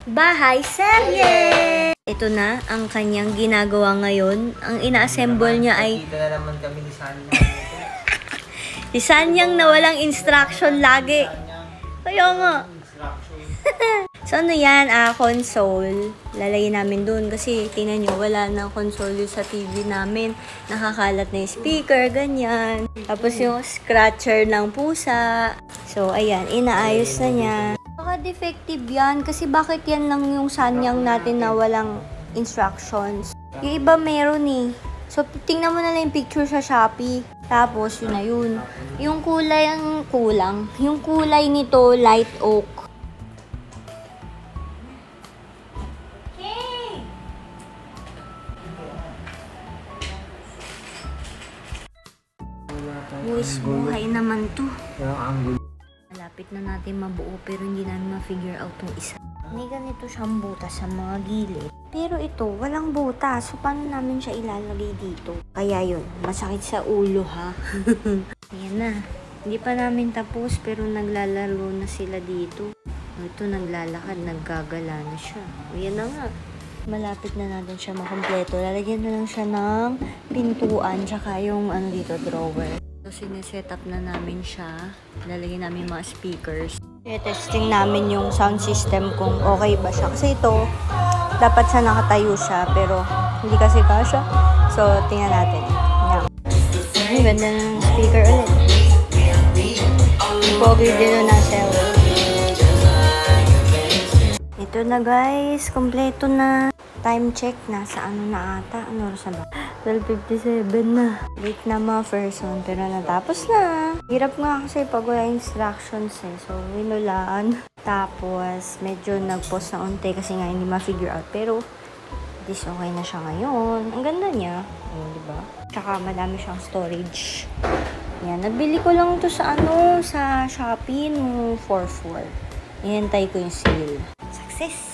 bahay serye! Ito na ang kanyang ginagawa ngayon. Ang ina-assemble niya ay... Dito na naman kami ni Sanya. Si Sanyang na walang instruction lagi. Kaya nga. So ano yan, console. Lalayin namin dun kasi tingnan nyo, wala na console sa TV namin. Nakakalat na yung speaker, ganyan. Tapos yung scratcher ng pusa. So ayan, inaayos na niya. Baka defective yan kasi bakit yan lang yung Sanyang natin na walang instructions. Yung iba meron eh. So, tingnan mo na lang yung picture sa Shopee. Tapos, yun na yun. Yung kulay ang kulang. Yung kulay nito, light oak. Okay. Wish buhay naman to. Malapit na natin mabuo pero hindi namin ma-figure out yung isa. May ganito siyang butas sa mga gilid. Pero ito, walang butas. So, paano namin siya ilalagay dito? Kaya yun, masakit sa ulo ha. Ayan na. Hindi pa namin tapos pero naglalaro na sila dito. Ito, naglalakad, naggagala na siya. Ayan na nga. Malapit na natin siya makompleto. Lalagyan na lang siya ng pintuan tsaka yung ano dito, drawer. So, sineset up na namin siya. Lalagyan namin mga speakers. I-testing namin yung sound system kung okay ba siya. Kasi ito, dapat siya nakatayo siya, pero hindi kasi kasya. So, tingnan natin. Yan. Ang ganda ng speaker ulit. Pogi din na cell. Ito na guys, kompleto na. Time check na sa ano na ata. Ano oras na ba? 12:57 na. Late na mga first one, pero natapos na. Hirap nga kasi pag wala instructions eh. So, winulaan. Tapos, medyo nag-pause na unti kasi nga hindi ma-figure out. Pero, at least okay na siya ngayon. Ang ganda niya. Ayun, diba? Tsaka madami siyang storage. Yan. Nabili ko lang to sa ano, sa Shopee no 4-4. Ihintay ko yung sale. Success!